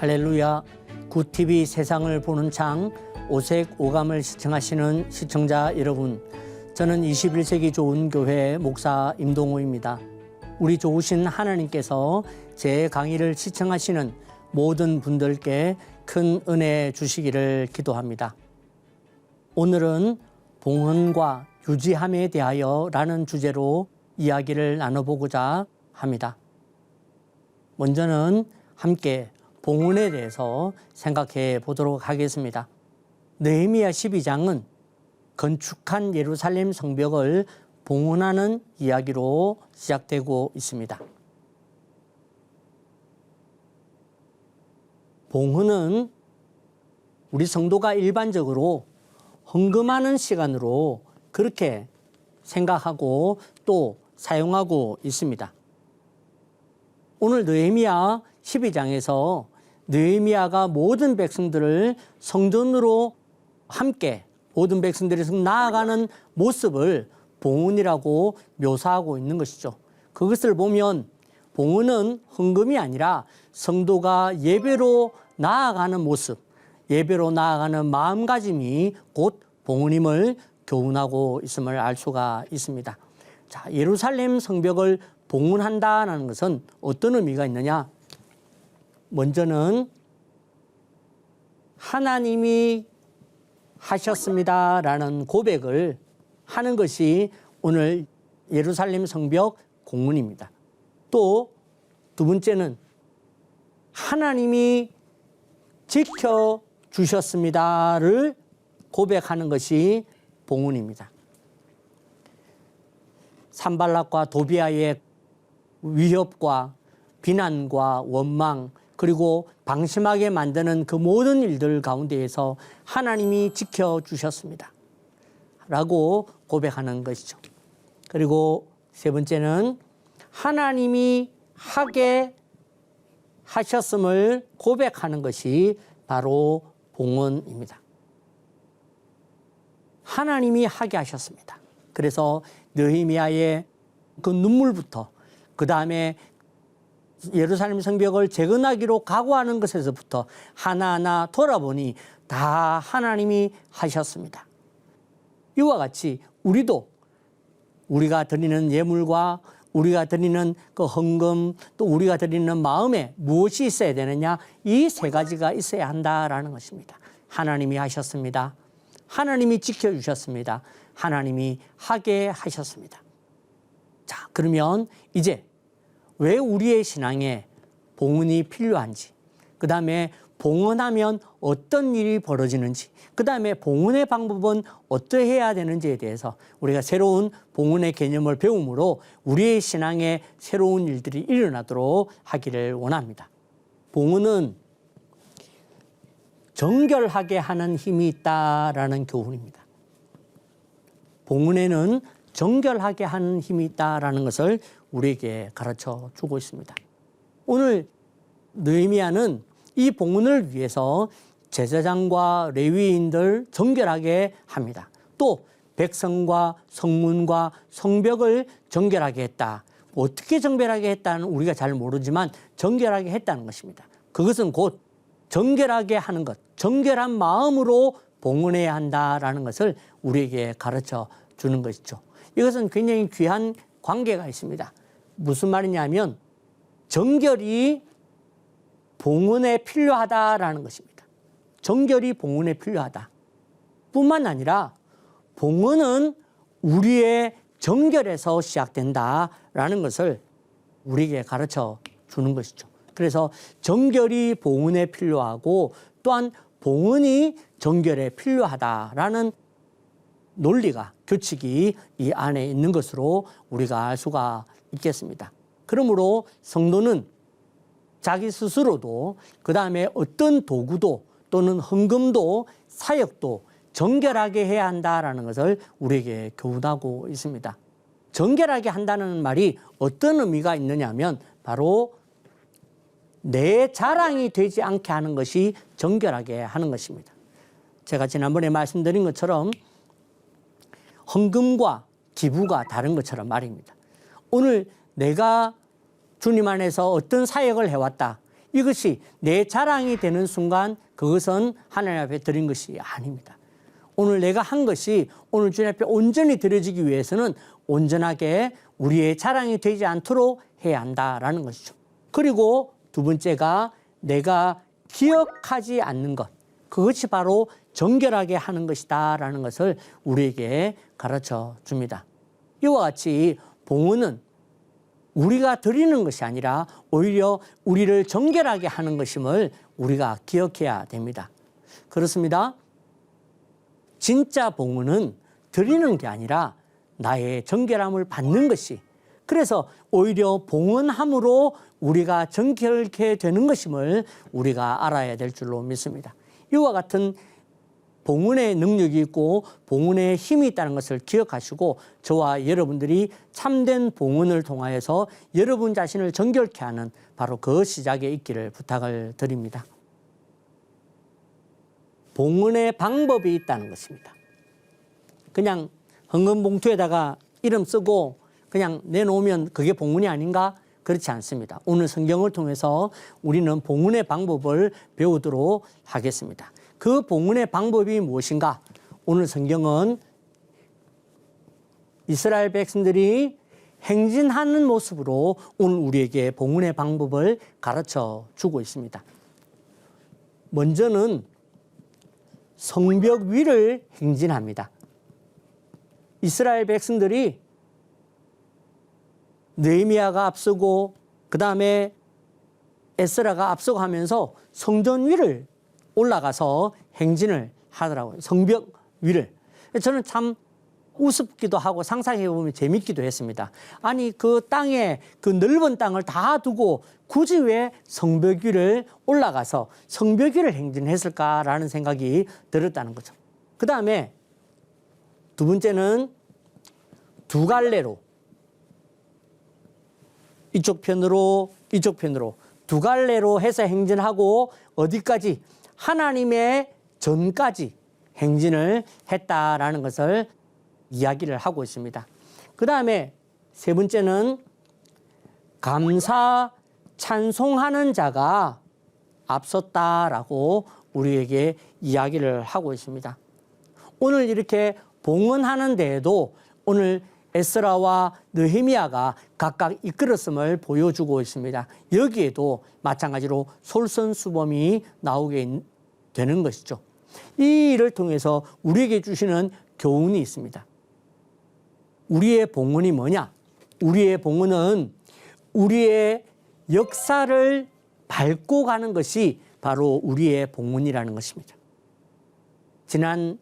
할렐루야. 굿TV 세상을 보는 창 오색 오감을 시청하시는 시청자 여러분, 저는 21세기 좋은 교회 목사 임동호입니다. 우리 좋으신 하나님께서 제 강의를 시청하시는 모든 분들께 큰 은혜 주시기를 기도합니다. 오늘은 봉헌과 유지함에 대하여 라는 주제로 이야기를 나눠보고자 합니다. 먼저는 함께 봉헌에 대해서 생각해 보도록 하겠습니다. 느헤미야 12장은 건축한 예루살렘 성벽을 봉헌하는 이야기로 시작되고 있습니다. 봉헌은 우리 성도가 일반적으로 헌금하는 시간으로 그렇게 생각하고 또 사용하고 있습니다. 오늘 느헤미야 12장에서 느헤미야가 모든 백성들을 성전으로 함께 모든 백성들이 나아가는 모습을 봉헌이라고 묘사하고 있는 것이죠. 그것을 보면 봉헌은 헌금이 아니라 성도가 예배로 나아가는 모습, 예배로 나아가는 마음가짐이 곧 봉헌임을 교훈하고 있음을 알 수가 있습니다. 자, 예루살렘 성벽을 봉헌한다는 것은 어떤 의미가 있느냐? 먼저는 하나님이 하셨습니다라는 고백을 하는 것이 오늘 예루살렘 성벽 공헌입니다. 또 두 번째는 하나님이 지켜주셨습니다를 고백하는 것이 봉헌입니다. 산발락과 도비아의 위협과 비난과 원망 그리고 방심하게 만드는 그 모든 일들 가운데에서 하나님이 지켜주셨습니다 라고 고백하는 것이죠. 그리고 세 번째는 하나님이 하게 하셨음을 고백하는 것이 바로 봉헌입니다. 하나님이 하게 하셨습니다. 그래서 느헤미야의 그 눈물부터 그 다음에 예루살렘 성벽을 재건하기로 각오하는 것에서부터 하나하나 돌아보니 다 하나님이 하셨습니다. 이와 같이 우리도 우리가 드리는 예물과 우리가 드리는 그 헌금 또 우리가 드리는 마음에 무엇이 있어야 되느냐? 이 세 가지가 있어야 한다라는 것입니다. 하나님이 하셨습니다. 하나님이 지켜주셨습니다. 하나님이 하게 하셨습니다. 자, 그러면 이제 왜 우리의 신앙에 봉헌이 필요한지, 그 다음에 봉헌하면 어떤 일이 벌어지는지, 그 다음에 봉헌의 방법은 어떻게 해야 되는지에 대해서 우리가 새로운 봉헌의 개념을 배움으로 우리의 신앙에 새로운 일들이 일어나도록 하기를 원합니다. 봉헌은 정결하게 하는 힘이 있다라는 교훈입니다. 봉헌에는 정결하게 하는 힘이 있다라는 것을 우리에게 가르쳐 주고 있습니다. 오늘 느헤미야는 이 봉헌을 위해서 제사장과 레위인들 정결하게 합니다. 또 백성과 성문과 성벽을 정결하게 했다. 어떻게 정결하게 했다는 우리가 잘 모르지만 정결하게 했다는 것입니다. 그것은 곧 정결하게 하는 것, 정결한 마음으로 봉헌해야 한다라는 것을 우리에게 가르쳐 주는 것이죠. 이것은 굉장히 귀한 관계가 있습니다. 무슨 말이냐면 정결이 봉헌에 필요하다라는 것입니다. 정결이 봉헌에 필요하다. 뿐만 아니라 봉헌은 우리의 정결에서 시작된다라는 것을 우리에게 가르쳐 주는 것이죠. 그래서 정결이 봉헌에 필요하고 또한 봉헌이 정결에 필요하다라는 논리가, 규칙이 이 안에 있는 것으로 우리가 알 수가 있겠습니다. 그러므로 성도는 자기 스스로도 그 다음에 어떤 도구도 또는 헌금도 사역도 정결하게 해야 한다라는 것을 우리에게 교훈하고 있습니다. 정결하게 한다는 말이 어떤 의미가 있느냐면 바로 내 자랑이 되지 않게 하는 것이 정결하게 하는 것입니다. 제가 지난번에 말씀드린 것처럼 헌금과 기부가 다른 것처럼 말입니다. 오늘 내가 주님 안에서 어떤 사역을 해왔다. 이것이 내 자랑이 되는 순간 그것은 하나님 앞에 드린 것이 아닙니다. 오늘 내가 한 것이 오늘 주님 앞에 온전히 드려지기 위해서는 온전하게 우리의 자랑이 되지 않도록 해야 한다라는 것이죠. 그리고 두 번째가 내가 기억하지 않는 것. 그것이 바로 정결하게 하는 것이다라는 것을 우리에게 가르쳐 줍니다. 이와 같이 봉헌은 우리가 드리는 것이 아니라 오히려 우리를 정결하게 하는 것임을 우리가 기억해야 됩니다. 그렇습니다. 진짜 봉헌은 드리는 게 아니라 나의 정결함을 받는 것이, 그래서 오히려 봉헌함으로 우리가 정결케 되는 것임을 우리가 알아야 될 줄로 믿습니다. 이와 같은 봉헌의 능력이 있고 봉헌의 힘이 있다는 것을 기억하시고 저와 여러분들이 참된 봉헌을 통하여서 여러분 자신을 정결케 하는 바로 그 시작에 있기를 부탁을 드립니다. 봉헌의 방법이 있다는 것입니다. 그냥 헌금 봉투에다가 이름 쓰고 그냥 내놓으면 그게 봉헌이 아닌가? 그렇지 않습니다. 오늘 성경을 통해서 우리는 봉헌의 방법을 배우도록 하겠습니다. 그 봉헌의 방법이 무엇인가? 오늘 성경은 이스라엘 백성들이 행진하는 모습으로 오늘 우리에게 봉헌의 방법을 가르쳐 주고 있습니다. 먼저는 성벽 위를 행진합니다. 이스라엘 백성들이 느헤미야가 앞서고 그 다음에 에스라가 앞서고 하면서 성전 위를 올라가서 행진을 하더라고요. 성벽 위를. 저는 참 우습기도 하고 상상해 보면 재밌기도 했습니다. 아니 그 땅에 그 넓은 땅을 다 두고 굳이 왜 성벽 위를 올라가서 성벽 위를 행진했을까라는 생각이 들었다는 거죠. 그 다음에 두 번째는 두 갈래로 이쪽 편으로 이쪽 편으로 두 갈래로 해서 행진하고 어디까지? 하나님의 전까지 행진을 했다라는 것을 이야기를 하고 있습니다. 그 다음에 세 번째는 감사 찬송하는 자가 앞섰다라고 우리에게 이야기를 하고 있습니다. 오늘 이렇게 봉헌하는 데에도 오늘 에스라와 느헤미야가 각각 이끌었음을 보여주고 있습니다. 여기에도 마찬가지로 솔선수범이 나오게 되는 것이죠. 이 일을 통해서 우리에게 주시는 교훈이 있습니다. 우리의 봉헌이 뭐냐? 우리의 봉헌은 우리의 역사를 밟고 가는 것이 바로 우리의 봉헌이라는 것입니다. 지난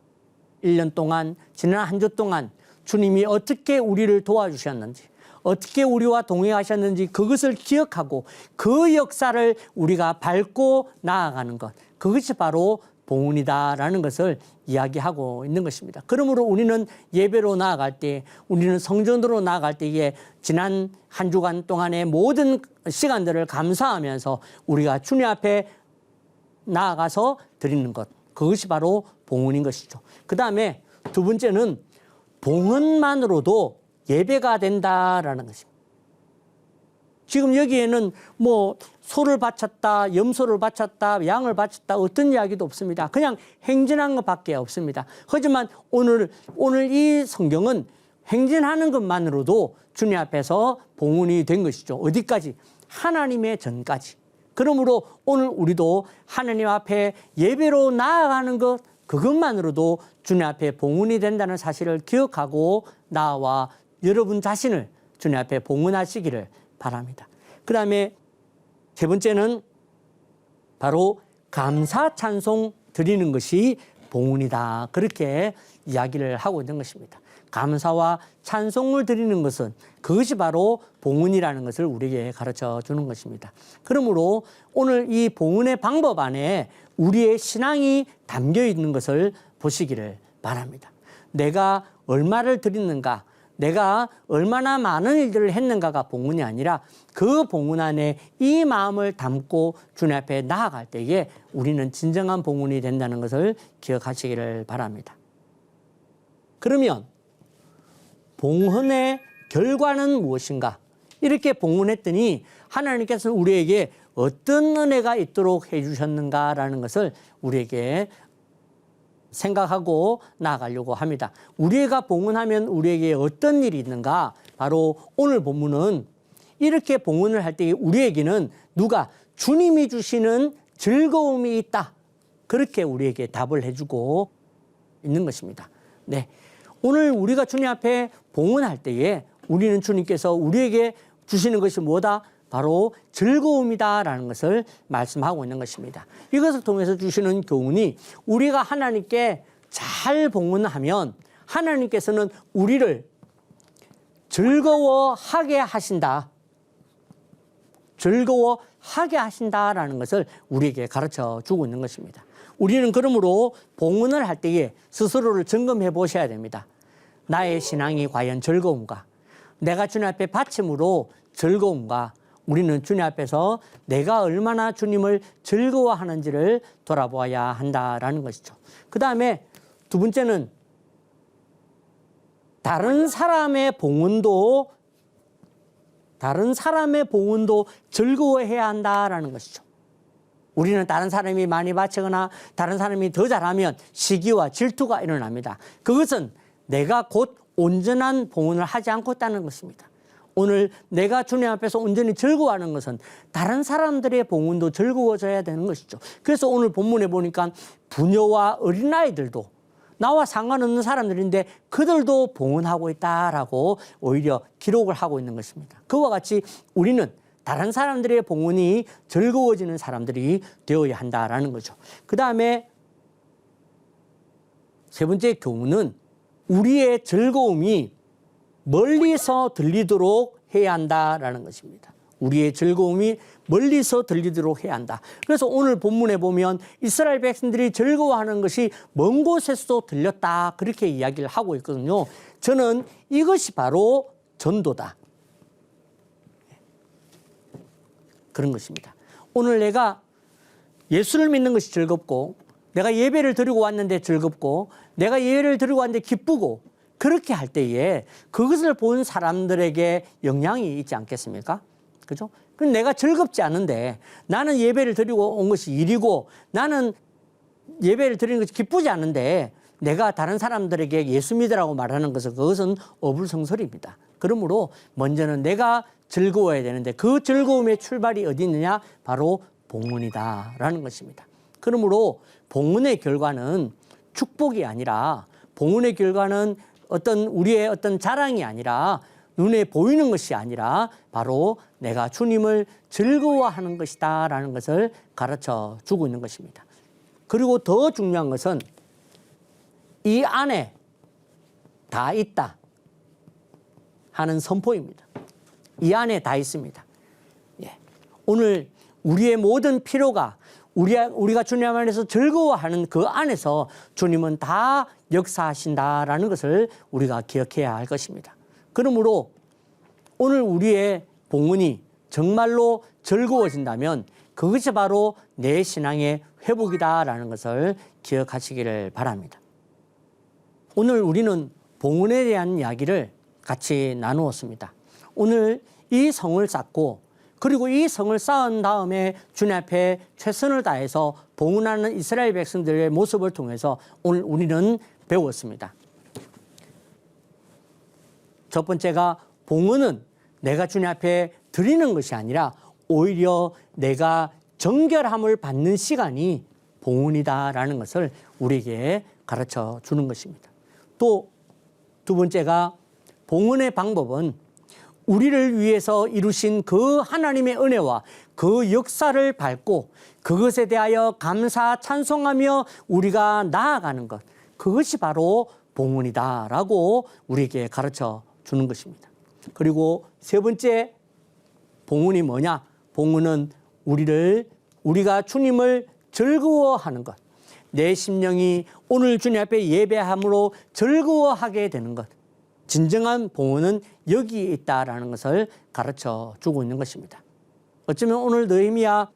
1년 동안, 지난 한 주 동안 주님이 어떻게 우리를 도와주셨는지, 어떻게 우리와 동행하셨는지 그것을 기억하고 그 역사를 우리가 밟고 나아가는 것, 그것이 바로 봉헌이다라는 것을 이야기하고 있는 것입니다. 그러므로 우리는 예배로 나아갈 때, 우리는 성전으로 나아갈 때에 지난 한 주간 동안의 모든 시간들을 감사하면서 우리가 주님 앞에 나아가서 드리는 것, 그것이 바로 봉헌인 것이죠. 그 다음에 두 번째는 봉헌만으로도 예배가 된다라는 것입니다. 지금 여기에는 뭐 소를 바쳤다, 염소를 바쳤다, 양을 바쳤다 어떤 이야기도 없습니다. 그냥 행진한 것밖에 없습니다. 하지만 오늘 이 성경은 행진하는 것만으로도 주님 앞에서 봉헌이 된 것이죠. 어디까지? 하나님의 전까지. 그러므로 오늘 우리도 하나님 앞에 예배로 나아가는 것, 그것만으로도 주님 앞에 봉헌이 된다는 사실을 기억하고 나와 여러분 자신을 주님 앞에 봉헌하시기를 바랍니다. 그 다음에 세 번째는 바로 감사 찬송 드리는 것이 봉헌이다. 그렇게 이야기를 하고 있는 것입니다. 감사와 찬송을 드리는 것은 그것이 바로 봉헌이라는 것을 우리에게 가르쳐 주는 것입니다. 그러므로 오늘 이 봉헌의 방법 안에 우리의 신앙이 담겨 있는 것을 보시기를 바랍니다. 내가 얼마를 드리는가, 내가 얼마나 많은 일들을 했는가가 봉헌이 아니라 그 봉헌 안에 이 마음을 담고 주님 앞에 나아갈 때에 우리는 진정한 봉헌이 된다는 것을 기억하시기를 바랍니다. 그러면 봉헌의 결과는 무엇인가? 이렇게 봉헌했더니 하나님께서는 우리에게 어떤 은혜가 있도록 해주셨는가라는 것을 우리에게 생각하고 나아가려고 합니다. 우리가 봉헌하면 우리에게 어떤 일이 있는가? 바로 오늘 본문은 이렇게 봉헌을 할 때 우리에게는 누가 주님이 주시는 즐거움이 있다. 그렇게 우리에게 답을 해주고 있는 것입니다. 네, 오늘 우리가 주님 앞에 봉헌할 때에 우리는 주님께서 우리에게 주시는 것이 뭐다? 바로 즐거움이다라는 것을 말씀하고 있는 것입니다. 이것을 통해서 주시는 교훈이 우리가 하나님께 잘 봉헌하면 하나님께서는 우리를 즐거워하게 하신다. 즐거워하게 하신다라는 것을 우리에게 가르쳐 주고 있는 것입니다. 우리는 그러므로 봉헌을 할 때에 스스로를 점검해 보셔야 됩니다. 나의 신앙이 과연 즐거운가? 내가 주님 앞에 바침으로 즐거운가? 우리는 주님 앞에서 내가 얼마나 주님을 즐거워하는지를 돌아보아야 한다라는 것이죠. 그 다음에 두 번째는 다른 사람의 봉헌도 즐거워해야 한다라는 것이죠. 우리는 다른 사람이 많이 바치거나 다른 사람이 더 잘하면 시기와 질투가 일어납니다. 그것은 내가 곧 온전한 봉헌을 하지 않고 있다는 것입니다. 오늘 내가 주님 앞에서 온전히 즐거워하는 것은 다른 사람들의 봉헌도 즐거워져야 되는 것이죠. 그래서 오늘 본문에 보니까 부녀와 어린아이들도 나와 상관없는 사람들인데 그들도 봉헌하고 있다라고 오히려 기록을 하고 있는 것입니다. 그와 같이 우리는 다른 사람들의 봉헌이 즐거워지는 사람들이 되어야 한다라는 거죠. 그 다음에 세 번째 교훈은 우리의 즐거움이 멀리서 들리도록 해야 한다라는 것입니다. 우리의 즐거움이 멀리서 들리도록 해야 한다. 그래서 오늘 본문에 보면 이스라엘 백성들이 즐거워하는 것이 먼 곳에서도 들렸다. 그렇게 이야기를 하고 있거든요. 저는 이것이 바로 전도다. 그런 것입니다. 오늘 내가 예수를 믿는 것이 즐겁고 내가 예배를 드리고 왔는데 즐겁고 내가 예배를 드리고 왔는데 기쁘고 그렇게 할 때에 그것을 본 사람들에게 영향이 있지 않겠습니까? 그죠? 그럼 내가 즐겁지 않은데 나는 예배를 드리고 온 것이 일이고 나는 예배를 드리는 것이 기쁘지 않은데 내가 다른 사람들에게 예수 믿으라고 말하는 것은 그것은 어불성설입니다. 그러므로 먼저는 내가 즐거워야 되는데 그 즐거움의 출발이 어디 있느냐? 바로 봉헌이다라는 것입니다. 그러므로 봉헌의 결과는 축복이 아니라 봉헌의 결과는 우리의 어떤 자랑이 아니라 눈에 보이는 것이 아니라 바로 내가 주님을 즐거워하는 것이다라는 것을 가르쳐 주고 있는 것입니다. 그리고 더 중요한 것은 이 안에 다 있다 하는 선포입니다. 이 안에 다 있습니다. 예. 오늘 우리의 모든 필요가 우리가 주님 안에서 즐거워하는 그 안에서 주님은 다 역사하신다라는 것을 우리가 기억해야 할 것입니다. 그러므로 오늘 우리의 봉헌이 정말로 즐거워진다면 그것이 바로 내 신앙의 회복이다라는 것을 기억하시기를 바랍니다. 오늘 우리는 봉헌에 대한 이야기를 같이 나누었습니다. 오늘 이 성을 쌓고 그리고 이 성을 쌓은 다음에 주님 앞에 최선을 다해서 봉헌하는 이스라엘 백성들의 모습을 통해서 오늘 우리는 배웠습니다. 첫 번째가 봉헌은 내가 주님 앞에 드리는 것이 아니라 오히려 내가 정결함을 받는 시간이 봉헌이다라는 것을 우리에게 가르쳐 주는 것입니다. 또 두 번째가 봉헌의 방법은 우리를 위해서 이루신 그 하나님의 은혜와 그 역사를 밟고 그것에 대하여 감사 찬송하며 우리가 나아가는 것, 그것이 바로 봉헌이다라고 우리에게 가르쳐 주는 것입니다. 그리고 세 번째 봉헌이 뭐냐? 봉헌은 우리가 주님을 즐거워하는 것, 내 심령이 오늘 주님 앞에 예배함으로 즐거워하게 되는 것, 진정한 봉헌은 여기에 있다라는 것을 가르쳐 주고 있는 것입니다. 어쩌면 오늘 느헤미야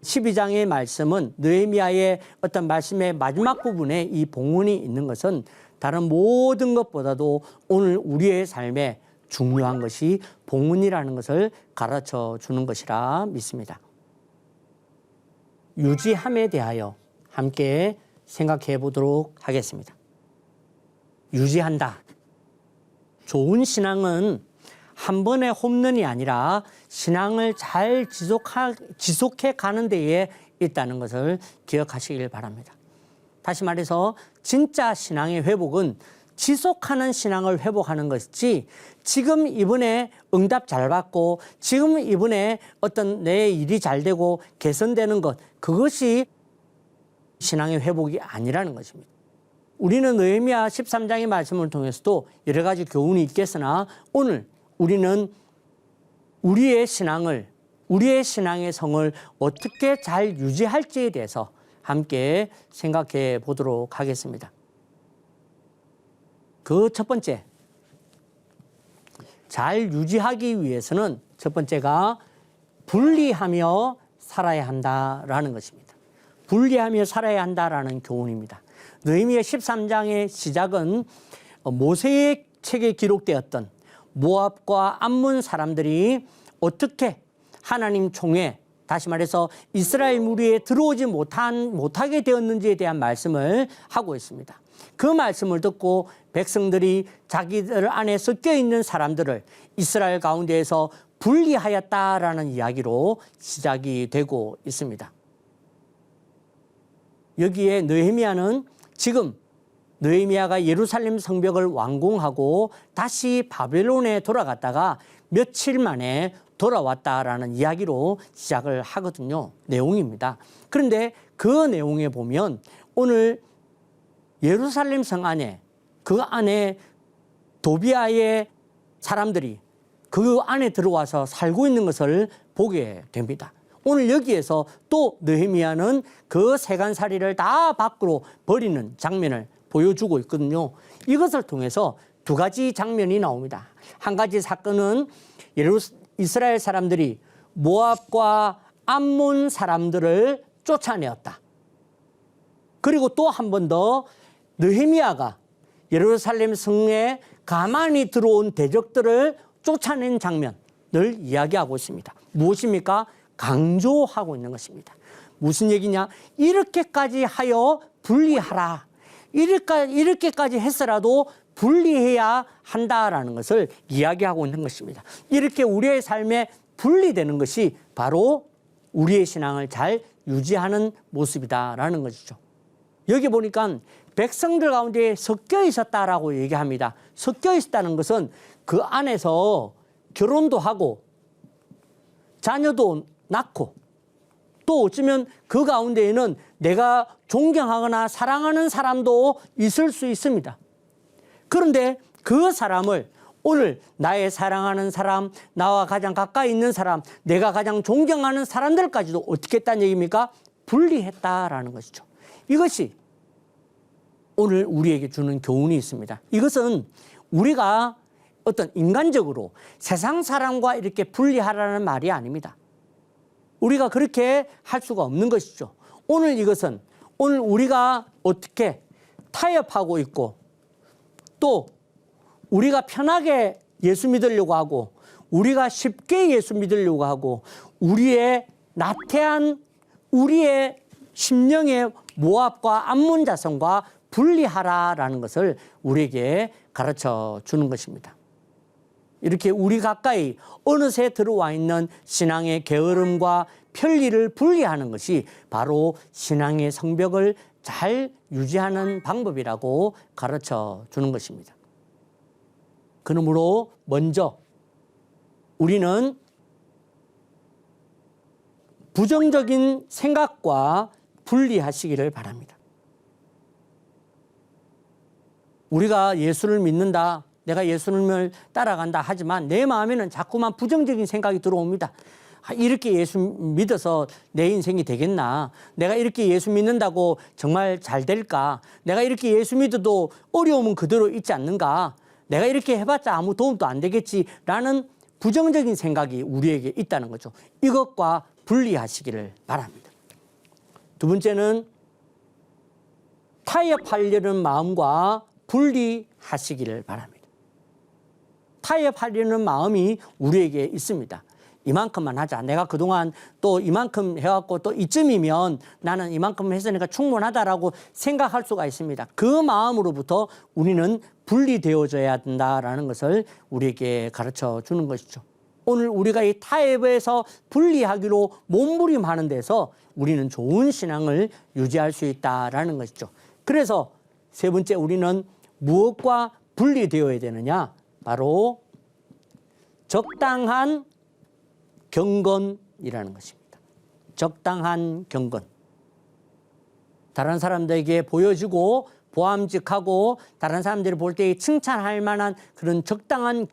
12장의 말씀은 느헤미야의 어떤 말씀의 마지막 부분에 이 봉헌이 있는 것은 다른 모든 것보다도 오늘 우리의 삶에 중요한 것이 봉헌이라는 것을 가르쳐 주는 것이라 믿습니다. 유지함에 대하여 함께 생각해 보도록 하겠습니다. 유지한다. 좋은 신앙은 한 번의 홈런이 아니라 신앙을 잘 지속해 가는 데에 있다는 것을 기억하시길 바랍니다. 다시 말해서 진짜 신앙의 회복은 지속하는 신앙을 회복하는 것이지 지금 이번에 응답 잘 받고 지금 이번에 어떤 내 일이 잘 되고 개선되는 것, 그것이 신앙의 회복이 아니라는 것입니다. 우리는 느헤미야 13장의 말씀을 통해서도 여러 가지 교훈이 있겠으나 오늘 우리는 우리의 신앙의 성을 어떻게 잘 유지할지에 대해서 함께 생각해 보도록 하겠습니다. 그 첫 번째, 잘 유지하기 위해서는 첫 번째가 분리하며 살아야 한다라는 것입니다. 분리하며 살아야 한다라는 교훈입니다. 느헤미야 13장의 시작은 모세의 책에 기록되었던 모압과 암몬 사람들이 어떻게 하나님 총회, 다시 말해서 이스라엘 무리에 들어오지 못하게 되었는지에 대한 말씀을 하고 있습니다. 그 말씀을 듣고 백성들이 자기들 안에 섞여 있는 사람들을 이스라엘 가운데에서 분리하였다라는 이야기로 시작이 되고 있습니다. 여기에 느헤미야는 지금 느헤미야가 예루살렘 성벽을 완공하고 다시 바벨론에 돌아갔다가 며칠 만에 돌아왔다라는 이야기로 시작을 하거든요. 내용입니다. 그런데 그 내용에 보면 오늘 예루살렘 성 안에 그 안에 도비아의 사람들이 그 안에 들어와서 살고 있는 것을 보게 됩니다. 오늘 여기에서 또 느헤미야는 그 세간살이를 다 밖으로 버리는 장면을 보여주고 있거든요. 이것을 통해서 두 가지 장면이 나옵니다. 한 가지 사건은 이스라엘 사람들이 모압과 암몬 사람들을 쫓아내었다. 그리고 또 한 번 더 느헤미야가 예루살렘 성에 가만히 들어온 대적들을 쫓아낸 장면을 이야기하고 있습니다. 무엇입니까? 강조하고 있는 것입니다. 무슨 얘기냐? 이렇게까지 하여 분리하라. 이렇게까지 했으라도 분리해야 한다라는 것을 이야기하고 있는 것입니다. 이렇게 우리의 삶에 분리되는 것이 바로 우리의 신앙을 잘 유지하는 모습이다라는 것이죠. 여기 보니까 백성들 가운데 섞여 있었다라고 얘기합니다. 섞여 있었다는 것은 그 안에서 결혼도 하고 자녀도 낳고 또 어쩌면 그 가운데에는 내가 존경하거나 사랑하는 사람도 있을 수 있습니다. 그런데 그 사람을 오늘 나의 사랑하는 사람, 나와 가장 가까이 있는 사람, 내가 가장 존경하는 사람들까지도 어떻게 했다는 얘기입니까? 분리했다라는 것이죠. 이것이 오늘 우리에게 주는 교훈이 있습니다. 이것은 우리가 어떤 인간적으로 세상 사람과 이렇게 분리하라는 말이 아닙니다. 우리가 그렇게 할 수가 없는 것이죠. 오늘 이것은 오늘 우리가 어떻게 타협하고 있고 또 우리가 편하게 예수 믿으려고 하고 우리가 쉽게 예수 믿으려고 하고 우리의 나태한 우리의 심령의 모압과 암몬 자손과 분리하라라는 것을 우리에게 가르쳐 주는 것입니다. 이렇게 우리 가까이 어느새 들어와 있는 신앙의 게으름과 편리를 분리하는 것이 바로 신앙의 성벽을 잘 유지하는 방법이라고 가르쳐 주는 것입니다. 그러므로 먼저 우리는 부정적인 생각과 분리하시기를 바랍니다. 우리가 예수를 믿는다, 내가 예수님을 따라간다 하지만 내 마음에는 자꾸만 부정적인 생각이 들어옵니다. 이렇게 예수 믿어서 내 인생이 되겠나? 내가 이렇게 예수 믿는다고 정말 잘 될까? 내가 이렇게 예수 믿어도 어려움은 그대로 있지 않는가? 내가 이렇게 해봤자 아무 도움도 안 되겠지라는 부정적인 생각이 우리에게 있다는 거죠. 이것과 분리하시기를 바랍니다. 두 번째는 타협하려는 마음과 분리하시기를 바랍니다. 타협하려는 마음이 우리에게 있습니다. 이만큼만 하자. 내가 그동안 또 이만큼 해왔고 또 이쯤이면 나는 이만큼 했으니까 충분하다라고 생각할 수가 있습니다. 그 마음으로부터 우리는 분리되어져야 된다라는 것을 우리에게 가르쳐 주는 것이죠. 오늘 우리가 이 타협에서 분리하기로 몸부림하는 데서 우리는 좋은 신앙을 유지할 수 있다라는 것이죠. 그래서 세 번째 우리는 무엇과 분리되어야 되느냐? 바로 적당한 경건이라는 것입니다. 적당한 경건. 다른 사람들에게 보여지고 보암직하고 다른 사람들이 볼 때 칭찬할 만한 그런 적당한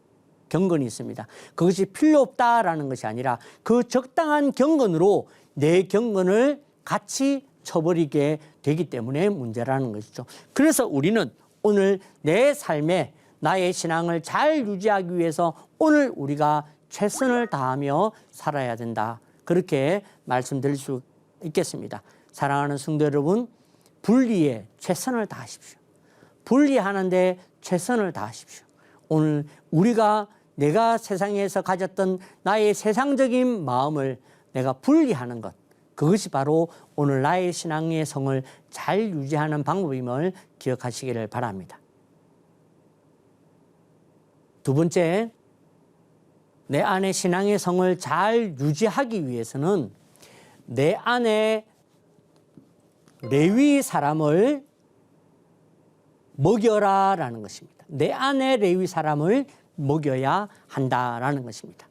경건이 있습니다. 그것이 필요 없다라는 것이 아니라 그 적당한 경건으로 내 경건을 같이 쳐버리게 되기 때문에 문제라는 것이죠. 그래서 우리는 오늘 내 삶에 나의 신앙을 잘 유지하기 위해서 오늘 우리가 최선을 다하며 살아야 된다. 그렇게 말씀드릴 수 있겠습니다. 사랑하는 성도 여러분, 분리에 최선을 다하십시오. 분리하는데 최선을 다하십시오. 오늘 내가 세상에서 가졌던 나의 세상적인 마음을 내가 분리하는 것, 그것이 바로 오늘 나의 신앙의 성을 잘 유지하는 방법임을 기억하시기를 바랍니다. 두 번째, 내 안에 신앙의 성을 잘 유지하기 위해서는 내 안에 레위 사람을 먹여라라는 것입니다. 내 안에 레위 사람을 먹여야 한다라는 것입니다.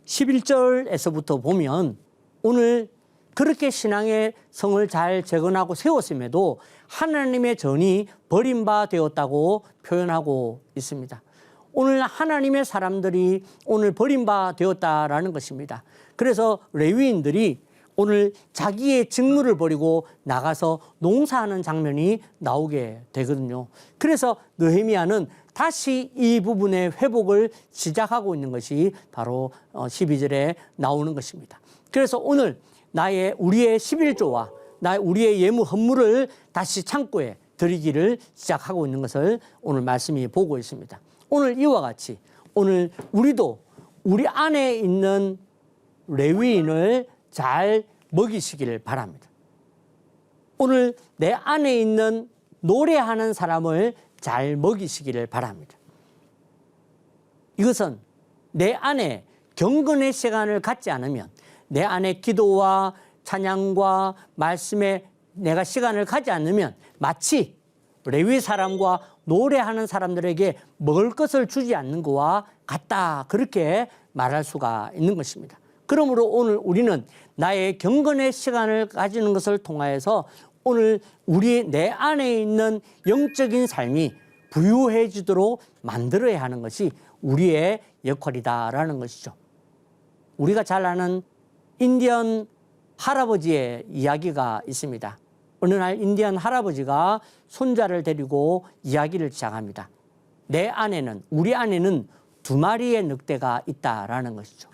11절에서부터 보면 오늘 그렇게 신앙의 성을 잘 재건하고 세웠음에도 하나님의 전이 버림받았다고 표현하고 있습니다. 오늘 하나님의 사람들이 오늘 버림받았다라는 것입니다. 그래서 레위인들이 오늘 자기의 직무를 버리고 나가서 농사하는 장면이 나오게 되거든요. 그래서 느헤미야는 다시 이 부분의 회복을 시작하고 있는 것이 바로 12절에 나오는 것입니다. 그래서 오늘 우리의 11조와 우리의 예무 헌물을 다시 창고에 드리기를 시작하고 있는 것을 오늘 말씀이 보고 있습니다. 오늘 이와 같이 오늘 우리도 우리 안에 있는 레위인을 잘 먹이시기를 바랍니다. 오늘 내 안에 있는 노래하는 사람을 잘 먹이시기를 바랍니다. 이것은 내 안에 경건의 시간을 갖지 않으면 내 안에 기도와 찬양과 말씀에 내가 시간을 갖지 않으면 마치 레위 사람과 노래하는 사람들에게 먹을 것을 주지 않는 것과 같다. 그렇게 말할 수가 있는 것입니다. 그러므로 오늘 우리는 나의 경건의 시간을 가지는 것을 통하여서 오늘 내 안에 있는 영적인 삶이 부유해지도록 만들어야 하는 것이 우리의 역할이다라는 것이죠. 우리가 잘 아는 인디언 할아버지의 이야기가 있습니다. 어느 날 인디언 할아버지가 손자를 데리고 이야기를 시작합니다. 우리 안에는 2마리의 늑대가 있다라는 것이죠.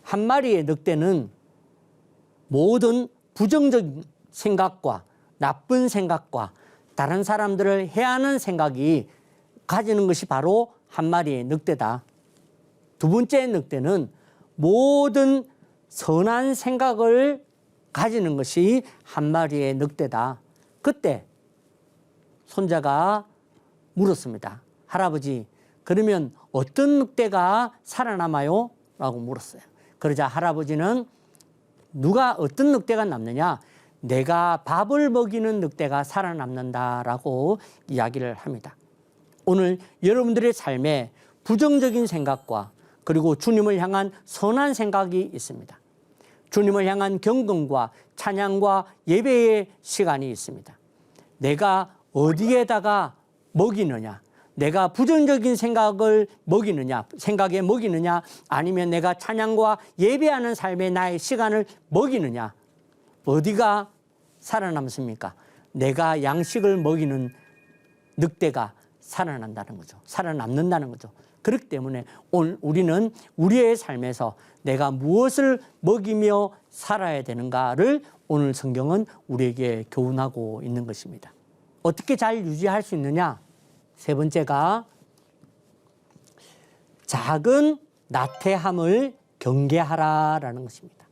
한 마리의 늑대는 모든 부정적인 생각과 나쁜 생각과 다른 사람들을 해하는 생각이 가지는 것이 바로 한 마리의 늑대다. 두 번째 늑대는 모든 선한 생각을 가지는 것이 한 마리의 늑대다. 그때 손자가 물었습니다. 할아버지, 그러면 어떤 늑대가 살아남아요? 라고 물었어요. 그러자 할아버지는 어떤 늑대가 남느냐? 내가 밥을 먹이는 늑대가 살아남는다라고 이야기를 합니다. 오늘 여러분들의 삶에 부정적인 생각과 그리고 주님을 향한 선한 생각이 있습니다. 주님을 향한 경건과 찬양과 예배의 시간이 있습니다. 내가 어디에다가 먹이느냐? 내가 부정적인 생각에 먹이느냐? 아니면 내가 찬양과 예배하는 삶에 나의 시간을 먹이느냐? 어디가 살아남습니까? 내가 양식을 먹이는 늑대가 살아난다는 거죠. 살아남는다는 거죠. 그렇기 때문에 오늘 우리는 우리의 삶에서 내가 무엇을 먹이며 살아야 되는가를 오늘 성경은 우리에게 교훈하고 있는 것입니다. 어떻게 잘 유지할 수 있느냐? 세 번째가 작은 나태함을 경계하라라는 것입니다.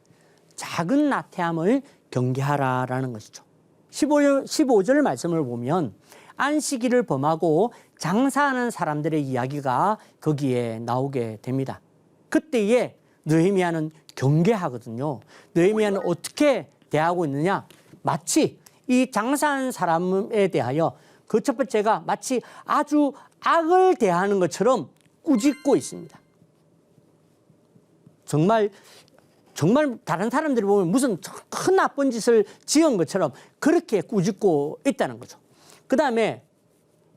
작은 나태함을 경계하라라는 것이죠. 15절 말씀을 보면 안식일을 범하고 장사하는 사람들의 이야기가 거기에 나오게 됩니다. 그때에 느헤미야는 경계하거든요. 느헤미야는 어떻게 대하고 있느냐? 마치 이 장사하는 사람에 대하여 그 첫 번째가 마치 아주 악을 대하는 것처럼 꾸짖고 있습니다. 정말 다른 사람들이 보면 무슨 큰 나쁜 짓을 지은 것처럼 그렇게 꾸짖고 있다는 거죠. 그 다음에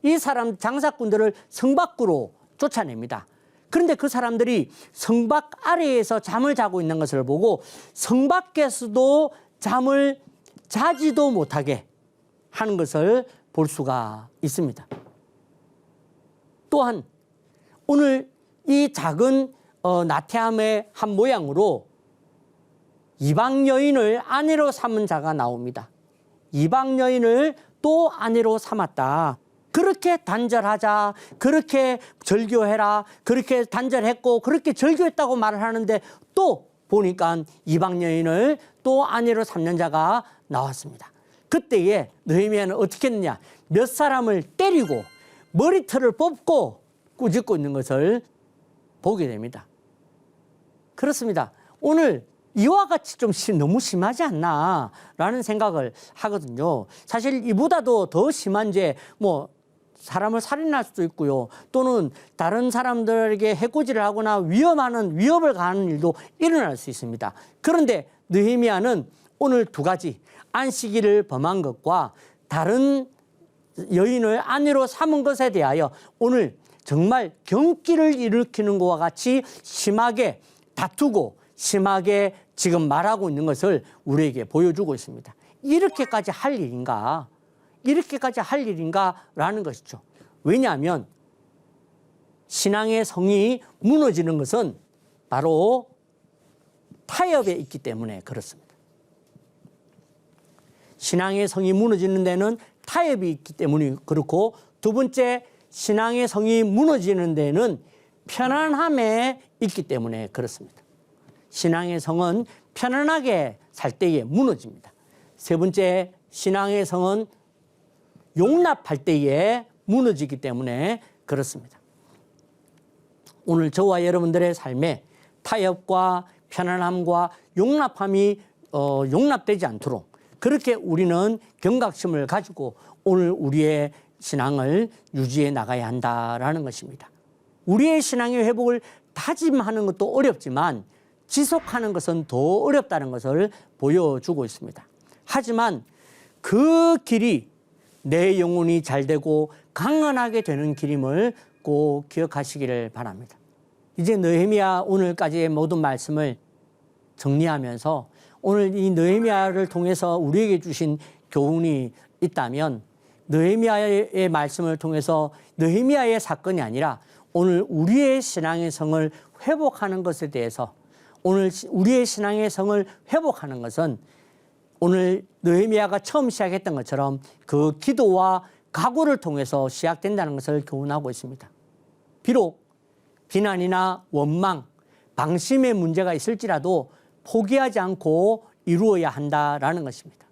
이 사람 장사꾼들을 성 밖으로 쫓아냅니다. 그런데 그 사람들이 성 밖 아래에서 잠을 자고 있는 것을 보고 성 밖에서도 잠을 자지도 못하게 하는 것을 볼 수가 있습니다. 또한 오늘 이 작은 나태함의 한 모양으로 이방 여인을 아내로 삼은 자가 나옵니다. 이방 여인을 또 아내로 삼았다. 그렇게 단절하자, 그렇게 절교해라, 그렇게 단절했고 그렇게 절교했다고 말을 하는데 또 보니까 이방 여인을 또 아내로 삼는 자가 나왔습니다. 그때에 느헤미야는 어떻게 했느냐? 몇 사람을 때리고 머리털을 뽑고 꾸짖고 있는 것을 보게 됩니다. 그렇습니다. 오늘 이와 같이 좀 너무 심하지 않나라는 생각을 하거든요. 사실 이보다도 더 심한 죄, 사람을 살인할 수도 있고요. 또는 다른 사람들에게 해코지를 하거나 위협을 가하는 일도 일어날 수 있습니다. 그런데 느헤미야는 오늘 두 가지, 안식일을 범한 것과 다른 여인을 아내로 삼은 것에 대하여 오늘 정말 경기를 일으키는 것과 같이 심하게 다투고 심하게 지금 말하고 있는 것을 우리에게 보여주고 있습니다. 이렇게까지 할 일인가? 이렇게까지 할 일인가라는 것이죠. 왜냐하면 신앙의 성이 무너지는 것은 바로 타협에 있기 때문에 그렇습니다. 신앙의 성이 무너지는 데는 타협이 있기 때문에 그렇고, 두 번째, 신앙의 성이 무너지는 데는 편안함에 있기 때문에 그렇습니다. 신앙의 성은 편안하게 살 때에 무너집니다. 세 번째, 신앙의 성은 용납할 때에 무너지기 때문에 그렇습니다. 오늘 저와 여러분들의 삶에 타협과 편안함과 용납함이 용납되지 않도록 그렇게 우리는 경각심을 가지고 오늘 우리의 신앙을 유지해 나가야 한다라는 것입니다. 우리의 신앙의 회복을 다짐하는 것도 어렵지만 지속하는 것은 더 어렵다는 것을 보여주고 있습니다. 하지만 그 길이 내 영혼이 잘되고 강건하게 되는 길임을 꼭 기억하시기를 바랍니다. 이제 느헤미야 오늘까지의 모든 말씀을 정리하면서 오늘 이 느헤미야를 통해서 우리에게 주신 교훈이 있다면, 느헤미야의 말씀을 통해서 느헤미야의 사건이 아니라 오늘 우리의 신앙의 성을 회복하는 것에 대해서, 오늘 우리의 신앙의 성을 회복하는 것은 오늘 느헤미야가 처음 시작했던 것처럼 그 기도와 각오를 통해서 시작된다는 것을 교훈하고 있습니다. 비록 비난이나 원망, 방심의 문제가 있을지라도 포기하지 않고 이루어야 한다라는 것입니다.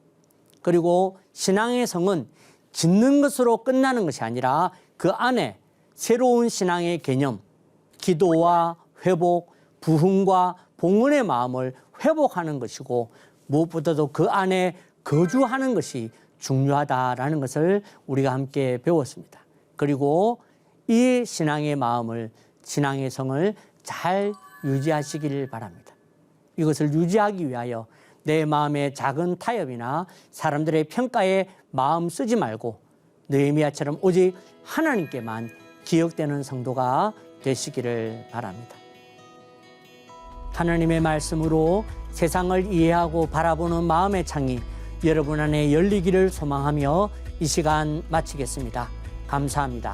그리고 신앙의 성은 짓는 것으로 끝나는 것이 아니라 그 안에 새로운 신앙의 개념, 기도와 회복, 부흥과 봉헌의 마음을 회복하는 것이고, 무엇보다도 그 안에 거주하는 것이 중요하다라는 것을 우리가 함께 배웠습니다. 그리고 이 신앙의 마음을, 신앙의 성을 잘 유지하시기를 바랍니다. 이것을 유지하기 위하여 내 마음의 작은 타협이나 사람들의 평가에 마음 쓰지 말고 느헤미야처럼 오직 하나님께만 기억되는 성도가 되시기를 바랍니다. 하나님의 말씀으로 세상을 이해하고 바라보는 마음의 창이 여러분 안에 열리기를 소망하며 이 시간 마치겠습니다. 감사합니다.